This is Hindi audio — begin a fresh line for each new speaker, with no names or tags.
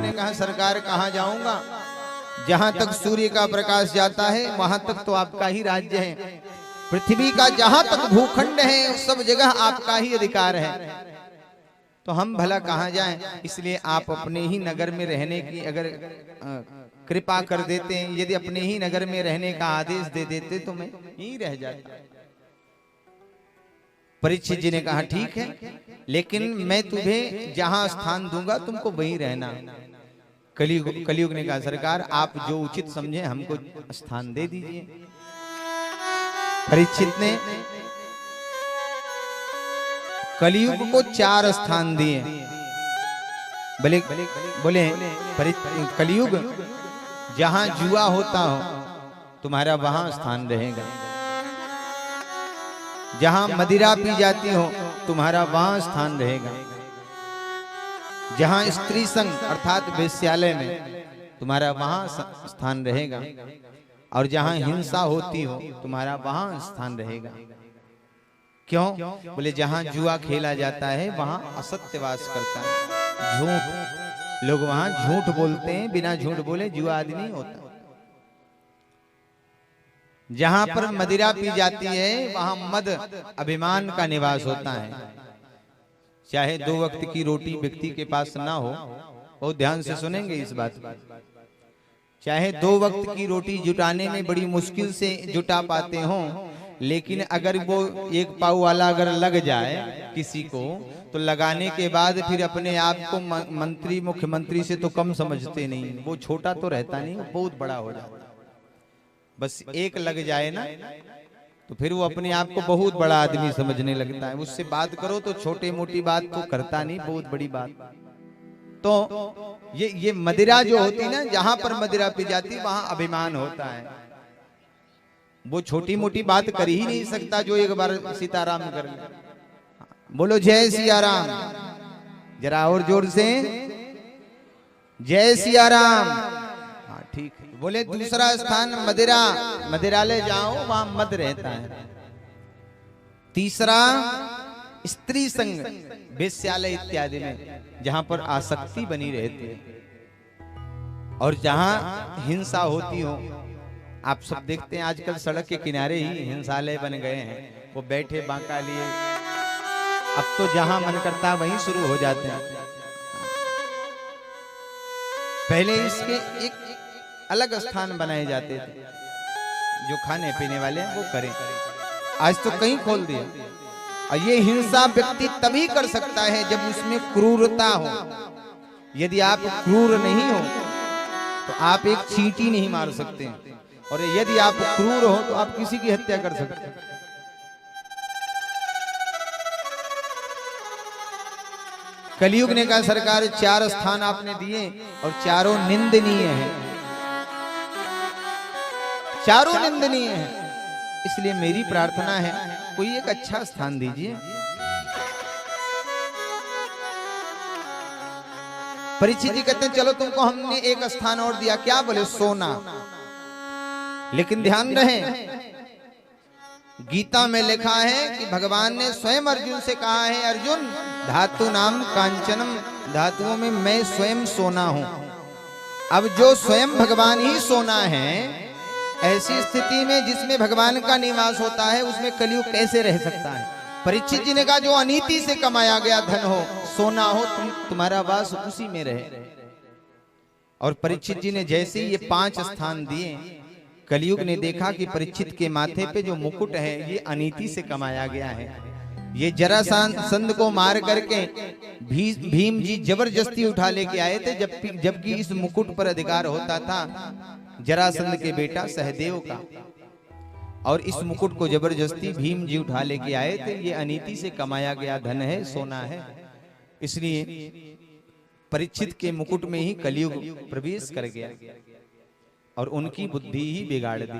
ने कहा सरकार कहाँ जाऊंगा, जहां तक सूर्य का प्रकाश जाता है वहां तक तो आपका ही राज्य है, पृथ्वी का जहां तक भूखंड है उस सब जगह आपका ही अधिकार है, तो हम भला कहाँ जाएं। इसलिए आप अपने ही नगर में रहने की अगर कृपा कर देते हैं, यदि अपने ही नगर में रहने का आदेश दे देते तो मैं यहीं रह जाता। परीक्षित जी ने कहा ठीक है, लेकिन मैं तुम्हें जहां स्थान दूंगा तुमको वहीं रहना। कलयुग ने कहा सरकार आप जो उचित समझे हमको स्थान दे दीजिए। परीक्षित ने कलयुग को 4 स्थान दिए। बोले कलयुग जहां जुआ होता हो तुम्हारा वहां स्थान रहेगा, जहां मदिरा पी जाती हो तुम्हारा वहां स्थान रहेगा, जहां स्त्री संघ अर्थात वेश्यालय में तुम्हारा वहां स्थान रहेगा, और जहां हिंसा होती हो तुम्हारा वहां स्थान रहेगा। क्यों? बोले जहां जुआ खेला जाता है वहां असत्य वास करता है, झूठ, लोग वहां झूठ बोलते हैं, बिना झूठ बोले जुआ आदि नहीं होता। जहां पर मदिरा पी जाती है वहां मद अभिमान का निवास होता है। चाहे 2 वक्त की रोटी व्यक्ति के पास ना हो, बहुत ध्यान से सुनेंगे इस बात को, चाहे 2 वक्त की रोटी जुटाने में बड़ी मुश्किल से जुटा पाते हो, लेकिन अगर वो 1 पाव वाला अगर लग जाए किसी को, तो लगाने के बाद फिर अपने आप को मंत्री मुख्यमंत्री से तो कम समझते नहीं, वो छोटा तो रहता नहीं, वो बहुत बड़ा हो जाता। बस 1 लग जाए ना तो फिर वो अपने आप को बहुत बड़ा आदमी समझने लगता है। उससे बात करो तो छोटी मोटी बात तो करता नहीं, बहुत बड़ी बात। तो ये मदिरा जो होती ना, जहां पर मदिरा पी जाती वहां अभिमान होता है। वो छोटी मोटी बात कर ही नहीं सकता जो एक बार सीताराम कर ले। बोलो जय सिया राम, जरा और जोर से जय सिया राम। हाँ ठीक है। बोले दूसरा स्थान मदिरा, मदिरालय जाओ वहां मद रहता है। तीसरा स्त्री संग, वेश्यालय इत्यादि में जहां पर आसक्ति बनी रहती है और जहां हिंसा होती हो। आप सब देखते हैं आजकल सड़क के किनारे ही हिंसालय बन गए हैं, वो बैठे बांका लिए, अब तो जहां मन करता वहीं शुरू हो जाते हैं। पहले इसके एक अलग स्थान बनाए जाते थे, जो खाने पीने वाले हैं वो करें, आज तो कहीं खोल दिया। और ये हिंसा व्यक्ति तभी कर सकता है जब उसमें क्रूरता हो। यदि आप क्रूर नहीं हो तो आप एक चींटी नहीं मार सकते, और यदि आप क्रूर हो तो आप किसी की हत्या कर सकते हैं। कलयुग ने कहा सरकार 4 स्थान आपने दिए और चारों निंदनीय हैं, चारों निंदनीय हैं, इसलिए मेरी प्रार्थना है कोई एक अच्छा स्थान दीजिए। परीक्षित जी कहते हैं चलो तुमको हमने एक स्थान और दिया। क्या बोले? सोना। लेकिन ध्यान रहे गीता में लिखा है कि भगवान ने स्वयं अर्जुन से कहा है, अर्जुन धातु नाम कांचनम, धातुओं में मैं स्वयं सोना हूं। अब जो स्वयं भगवान ही सोना है, ऐसी स्थिति में जिसमें भगवान का निवास होता है उसमें कलयुग कैसे रह सकता है? परीक्षित जी ने कहा जो अनीति से कमाया गया धन हो, सोना हो, तुम्हारा वास उसी में रहे। और परीक्षित जी ने जैसे ये 5 स्थान दिए, कलयुग ने देखा कि परीक्षित के माथे पे जो मुकुट है ये अनीति से कमाया गया है। ये जरासंध को मार करके भीम जी जबरदस्ती उठा लेके आए थे, जबकि इस मुकुट पर अधिकार होता था जरासंध के बेटा सहदेव का, और इस मुकुट को जबरदस्ती भीम जी उठा लेके आए थे। ये अनीति से कमाया गया धन है, सोना है, इसलिए परीक्षित के मुकुट में ही कलयुग प्रवेश कर गया और उनकी बुद्धि ही बिगाड़ दी।